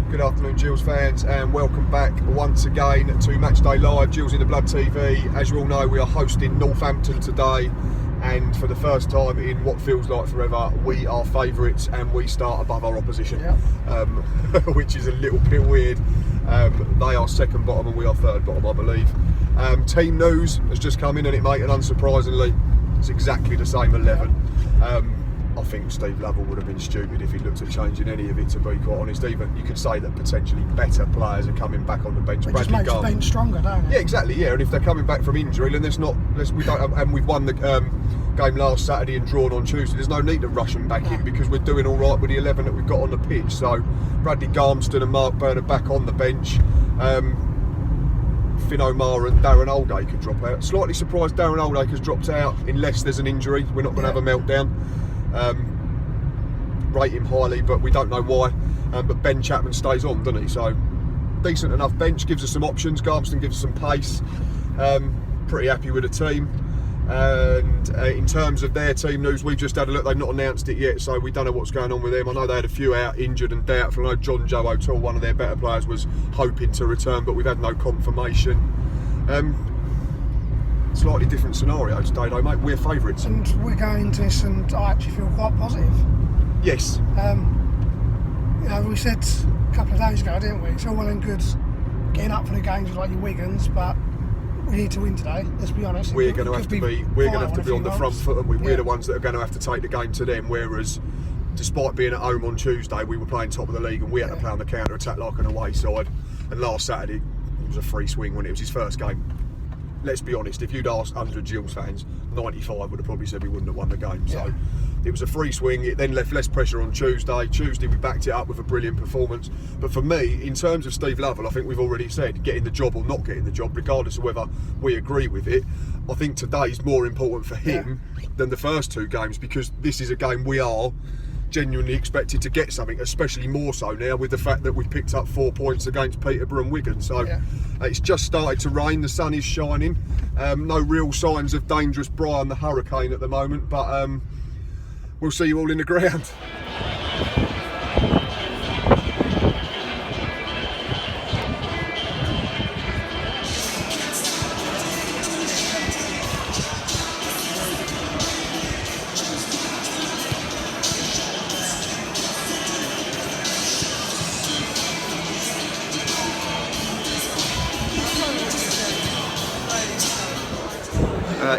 Good afternoon, Gills fans, and welcome back once again to Matchday Live, Gills in the Blood TV. As you all know, we are hosting Northampton today, and for the first time in what feels like forever, we are favourites and we start above our opposition, which is a little bit weird. They are second bottom and we are third bottom, I believe. Team news has just come in, and mate, and unsurprisingly, it's exactly the same 11. I think Steve Lovell would have been stupid if he looked at changing any of it, to be quite honest. Even you could say that potentially better players are coming back on the bench. It just makes the bench stronger, don't it? Yeah, exactly. Yeah, and if they're coming back from injury, then and we've won the game last Saturday and drawn on Tuesday. There's no need to rush them back in because we're doing all right with the 11 that we've got on the pitch. So Bradley Garmston and Mark Burnett back on the bench. Finn O'Mara and Darren Oldacre could drop out. Slightly surprised Darren Oldacre's dropped out unless there's an injury. We're not going to have a meltdown. Rate him highly, but we don't know why. But Ben Chapman stays on, doesn't he? So decent enough bench, gives us some options. Garmston gives us some pace. Pretty happy with the team. And in terms of their team news, we've just had a look. They've not announced it yet, so we don't know what's going on with them. I know they had a few out injured and doubtful. I know John Joe O'Toole, one of their better players, was hoping to return, but we've had no confirmation. Slightly different scenario today though, mate. We're favourites. And we're going into this, and I actually feel quite positive. Yes. You know, we said a couple of days ago, didn't we? It's all well and good getting up for the games like your Wiggins, but we need to win today. Let's be honest. We're going to have to be on the front foot, and we're the ones that are going to have to take the game to them. Whereas, despite being at home on Tuesday, we were playing top of the league, and we had to play on the counter attack like an away side. And last Saturday, it was a free swing when it was his first game. Let's be honest, if you'd asked 100 Gills fans, 95 would have probably said we wouldn't have won the game. So it was a free swing. It then left less pressure on Tuesday. Tuesday we backed it up with a brilliant performance. But for me, in terms of Steve Lovell, I think we've already said getting the job or not getting the job, regardless of whether we agree with it. I think today's more important for him than the first two games, because this is a game we are genuinely expected to get something, especially more so now with the fact that we've picked up 4 points against Peterborough and Wigan. So it's just started to rain, the sun is shining. No real signs of dangerous Brian the Hurricane at the moment, but we'll see you all in the ground.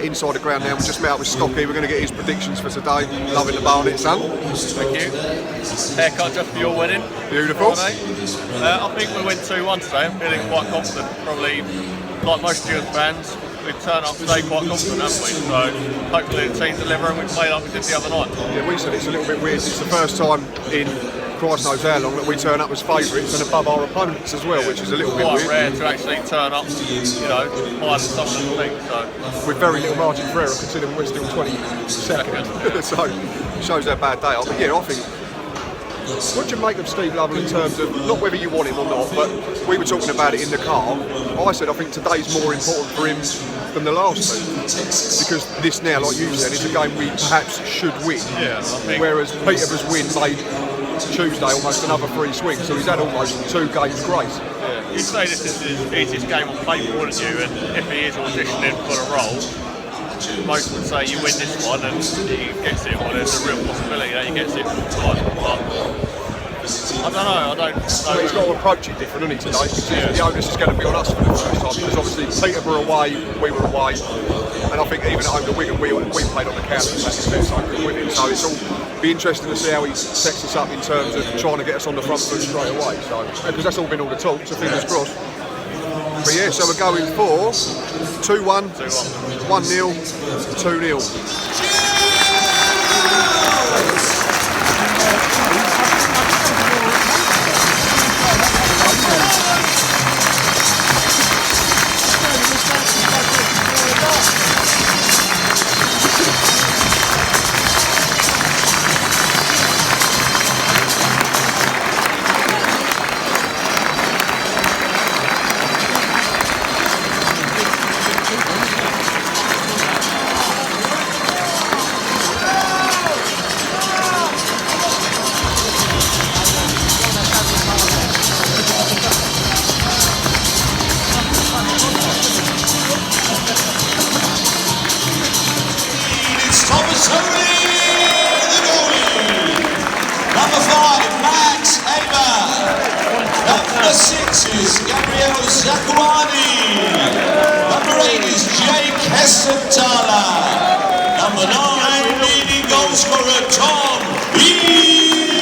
Inside the ground now, we just met up with Stocky. We're going to get his predictions for today. Loving the Barnet, son. Thank you. Haircut just for your wedding. Beautiful. I think we win 2-1 today. I'm feeling quite confident. Probably, like most Gills fans, we turn up today quite confident, haven't we? So hopefully the team deliver and we play like we did the other night. Yeah, we said it's a little bit weird. It's the first time in Christ knows how long that we turn up as favourites and above our opponents as well, which is a little bit weird. Quite rare to actually turn up, you know, higher than some of the league. So with very little margin for error, considering we're still 22nd. So it shows how bad they are. But yeah, I think, what do you make of Steve Lovell in terms of, not whether you want him or not, but we were talking about it in the car. I said I think today's more important for him than the last two, because this now, like you said, is a game we perhaps should win. Yeah, I think, whereas Peterborough's win made Tuesday almost another free swing, so he's had almost 2 games grace. Yeah. You say this is his easiest game on paper, wouldn't you? And if he is auditioning for a role, most would say you win this one and he gets it, or there's a real possibility that he gets it full time. But I don't know, But he's got to approach it different, isn't he, today? Because the onus is going to be on us for the first time, because obviously Peterborough away, we were away, and I think even at home to Wigan, we played on the counter attack instead of with him. So it's all be interesting to see how he sets us up in terms of trying to get us on the front foot straight away. So because that's all been all the talk, so fingers crossed. But yeah, so we're going for 2-1, 1-0, 2-0. Sakwani. Number 8 is Jake Hessenthaler. Number 9, leading goal scorer Tom Gills.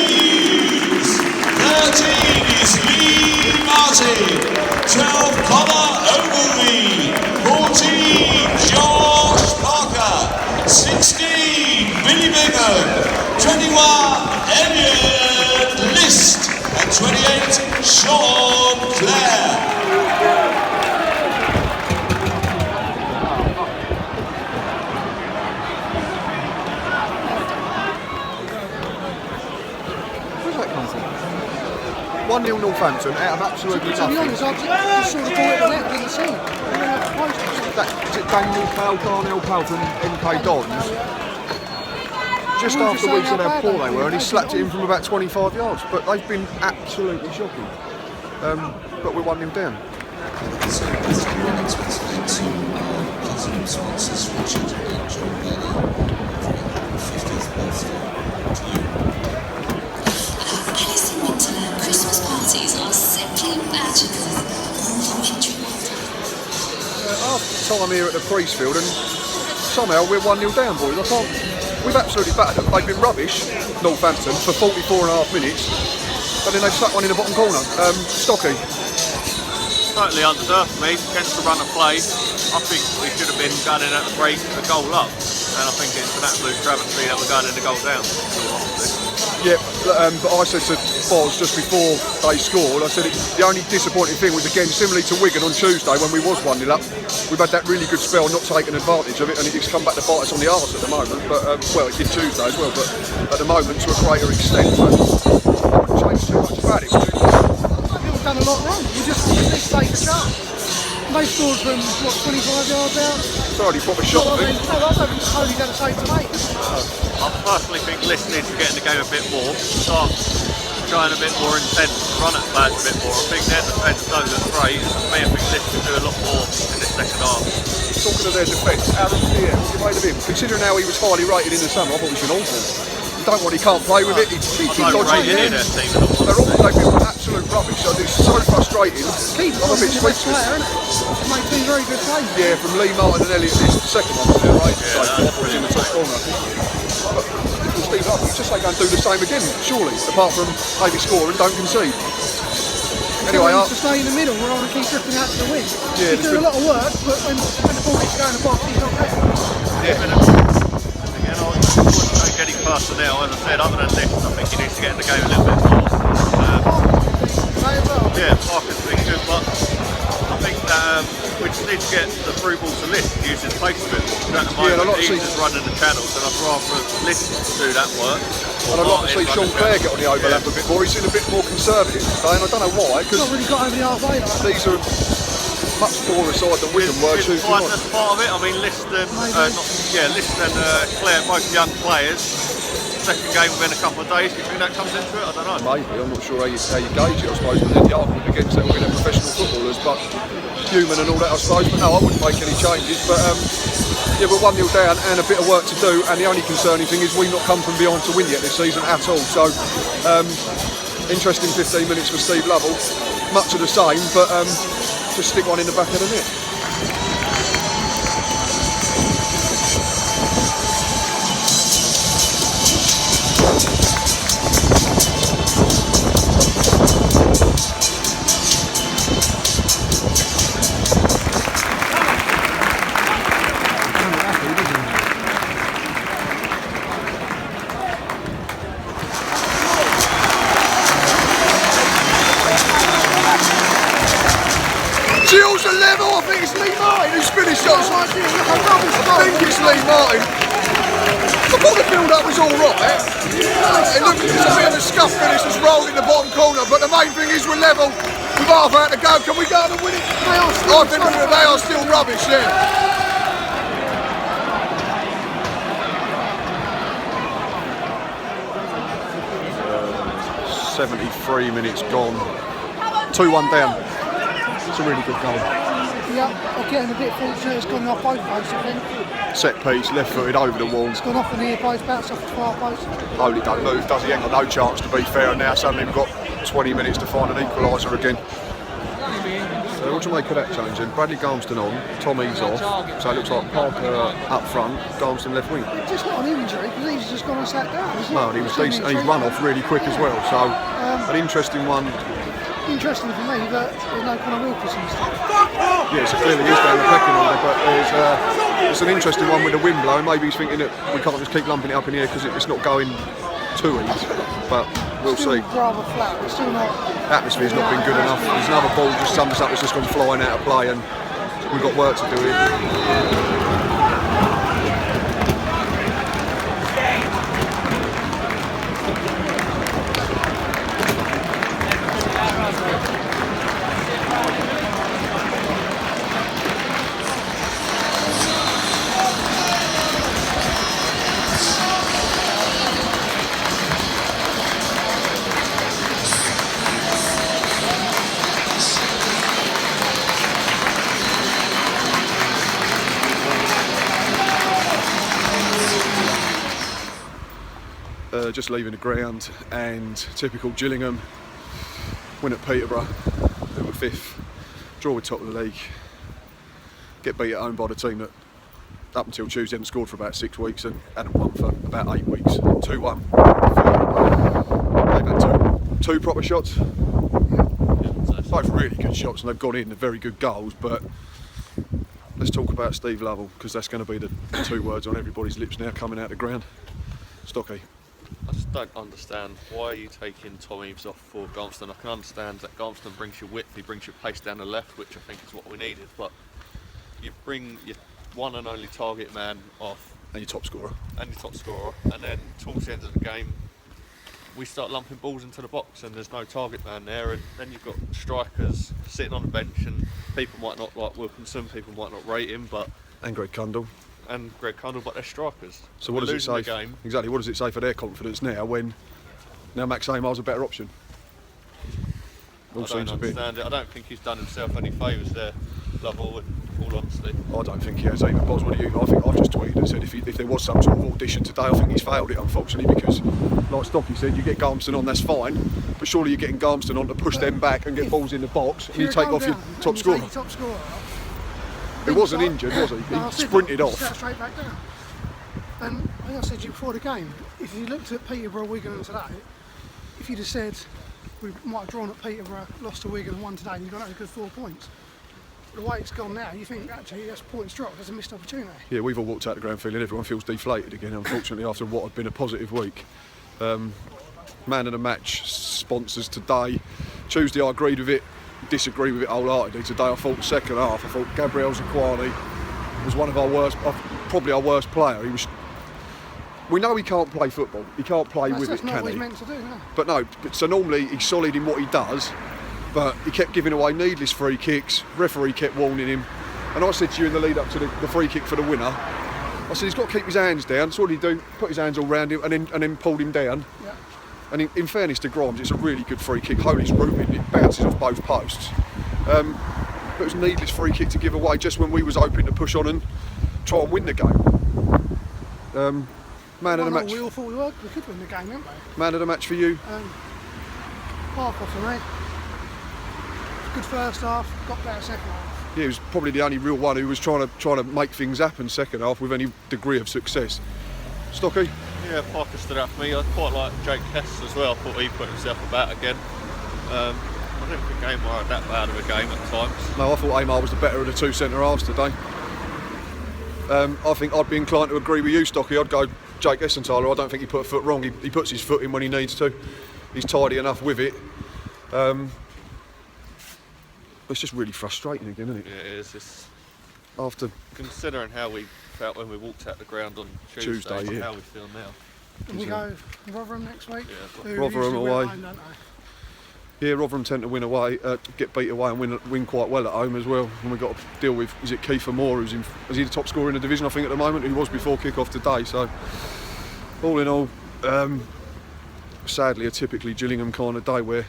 13 is Lee Martin. 12, Connor Ogilvie. 14, Josh Parker. 16, Billy Bingham. 21, Elliot List. And 28, Sean Clare. Where's that come from? 1-0 Northampton out of absolutely To be nothing. honest, I just saw the ball at the net, didn't see. Is it Daniel Powell, Darnell Powell from MK Dons? Just after we said how poor they were, and he slapped it in from about 25 yards. But they've been absolutely shocking. But we're 1-0 down. So, this announcements led to our platinum sponsors, Richard and John Bailey, for a 50th birthday to you. Alice in Winterland Christmas parties are simply magical. All the wintry Half time here at the Priestfield, and somehow we're 1-0 down, boys. We've absolutely battered them. They've been rubbish, Northampton, for 44.5 minutes, but then they've stuck one in the bottom corner. Stocky. Totally undeserved for me against the run of play. I think we should have been gunning at the break a goal up, and I think it's an absolute travesty that we're gunning a goal down. Yeah, but I said to Boz just before they scored, I said the only disappointing thing was, again, similarly to Wigan on Tuesday when we was 1-0 up, we've had that really good spell not taking advantage of it, and it's come back to bite us on the arse at the moment. But well, it did Tuesday as well, but at the moment to a greater extent. But I wouldn't change too much about it. We've done a lot wrong. We just take a shot. They scored from, what, 25 yards out? It's already proper shot, I think. No, I don't think Tony's had a save to make. I personally think Liss needs to get in the game a bit more, start trying a bit more intense, run at players a bit more. I think their defence don't look great. For me, I think Liss can do a lot more in this second half. Talking of their defence, Aaron Pierre, what you made of him? Considering how he was highly rated in the summer, I thought he's been awful. Don't want, he can't play with it. He dodges it. They've been absolute rubbish. So it's so frustrating. I'm a bit speechless. Made two very good saves. Yeah, from Lee Martin and Elliot List, the second one was there, right? So was in the top corner, I think. But from Steve Love, it's just they go and do the same again, surely. Apart from maybe score and don't concede. Anyway, he needs to stay in the middle. We're going to keep drifting out to the wing. Yeah, he's doing a lot of work, but when the ball gets going in the box, he's not there. Yeah. Again, I wouldn't take any personnel. As I said, other than this, I think he needs to get in the game a little bit more. Yeah, Parker's been good, but I think that we just need to get the through ball to List and use his pace a bit more. At the moment, he's just running the channels, and I'd rather List do that work. And I'd like to see Sean Clare get on the overlap a bit more. He's been a bit more conservative today, and I don't know why. He's not really got over the halfway line. These are much poorer side than Wigan were Tuesday night. That's part of it. I mean, List and Clare, both young players. Second game within a couple of days. Do you think that comes into it? I don't know. Maybe. I'm not sure how you gauge it, I suppose. But then the argument against them being professional footballers, but human and all that, I suppose. But no, I wouldn't make any changes. But yeah, we're 1-0 down and a bit of work to do. And the only concerning thing is we've not come from behind to win yet this season at all. So interesting 15 minutes for Steve Lovell. Much of the same, but just stick one in the back of the net. Gills are level. I think it's Lee Martin who's finished us. I think it's Lee Martin. I thought the build-up was all right. It looked as if we had a scuff finish that's rolled in the bottom corner, but the main thing is we're level. With half out to go, can we go and win it? I think they are still rubbish, yeah. 73 minutes gone. 2-1 down. It's a really good goal. Yeah, I'm getting a bit fortunate. It's gone off both posts, I think. Set piece, left footed over the wall. It's gone off the near post, bounced off the far post. Holy don't move, does he? Ain't got no chance to be fair, and now suddenly we've got 20 minutes to find an equaliser again. So what do you make of that change then? Bradley Garmston on, Tommy's off, so it looks like Parker up front, Garmston left wing. It's just not an injury, because he's just gone and sat down, isn't No, and he was decent, and he's run off really quick as well, so an interesting one. Interesting for me that there's no Conor Wilkinson stuff. Yes, it clearly is down the pecking order, but it's an interesting one with the wind blowing. Maybe he's thinking that we can't just keep lumping it up in here because it's not going too easy, but we'll see. Rather flat, it's still not. Atmosphere's not been good enough. There's another ball just sums up that's just gone flying out of play, and we've got work to do here. Just leaving the ground, and typical Gillingham win at Peterborough, who were 5th, draw with top of the league, get beat at home by the team that up until Tuesday hadn't scored for about 6 weeks and hadn't won for about 8 weeks, 2-1. They've had two proper shots, both really good shots, and they've gone in, they're very good goals, but let's talk about Steve Lovell, because that's going to be the 2 words on everybody's lips now coming out of the ground. Stocky. I just don't understand, why are you taking Tom Eaves off for Garmston? I can understand that Garmston brings you width, he brings you pace down the left, which I think is what we needed, but you bring your one and only target man off. And your top scorer. And then towards the end of the game, we start lumping balls into the box and there's no target man there, and then you've got strikers sitting on the bench, and people might not like Wilkinson, people might not rate him, but... And Greg Cundall. But they're strikers. So what does it say? Exactly. What does it say for their confidence now when Max Amar's a better option? I don't understand it. I don't think he's done himself any favours there, Lovell, in all honesty. I don't think he has either. Boz, what do you? I think I've just tweeted and said if there was some sort of audition today, I think he's failed it, unfortunately, because like Stocky said, you get Garmston on, that's fine, but surely you're getting Garmston on to push them back and get balls in the box, and you take off your top scorer. He wasn't injured, was he? He sprinted off. Straight back down. And I think I said to you before the game, if you looked at Peterborough, Wigan today, if you'd have said we might have drawn at Peterborough, lost to Wigan and won today, and you've got a good 4 points. The way it's gone now, you think actually that's points dropped, there's a missed opportunity. Yeah, we've all walked out the ground feeling everyone feels deflated again, unfortunately, after what had been a positive week. Man of the match sponsors today. Tuesday I agreed with it, disagree with it wholeheartedly. Today I thought second half, I thought Gabriel Zaquani was one of our worst, probably our worst player. We know he can't play football, he can't play with it, can he? That's not what he's meant to do, no. But no, so normally he's solid in what he does, but he kept giving away needless free kicks, referee kept warning him, and I said to you in the lead up to the free kick for the winner, I said he's got to keep his hands down. So what did he do? Put his hands all round him and then pulled him down. Yeah. And in fairness to Grimes, it's a really good free kick. Holy's rooted, it bounces off both posts. But it was a needless free kick to give away just when we was hoping to push on and try and win the game. Man of the match. We all thought we could win the game, didn't we? Man of the match for you? Parker for me. Good first half, got better second half. Yeah, he was probably the only real one who was trying to make things happen second half with any degree of success. Stocky? Yeah, Parker stood out for me. I quite like Jake Hess as well. I thought he put himself about again. I didn't think Amar had that bad of a game at times. No, I thought Amar was the better of the 2 centre halves today. I think I'd be inclined to agree with you, Stocky. I'd go Jake Essenthaler. I don't think he put a foot wrong. He puts his foot in when he needs to. He's tidy enough with it. It's just really frustrating again, isn't it? Yeah, it is. After considering how we felt when we walked out the ground on Tuesday yeah. How we feel now. And we go Rotherham next week. Yeah, Rotherham away. Home, don't yeah, Rotherham tend to win away, get beat away and win quite well at home as well. And we've got to deal with, is it Kiefer Moore, is he the top scorer in the division, I think, at the moment? He was before kick-off today. So, all in all, sadly, a typically Gillingham kind of day where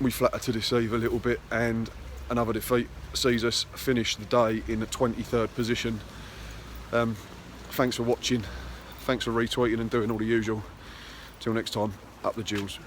we flatter to deceive a little bit, and another defeat sees us finish the day in the 23rd position. Thanks for watching, thanks for retweeting and doing all the usual. Till next time, up the Gills.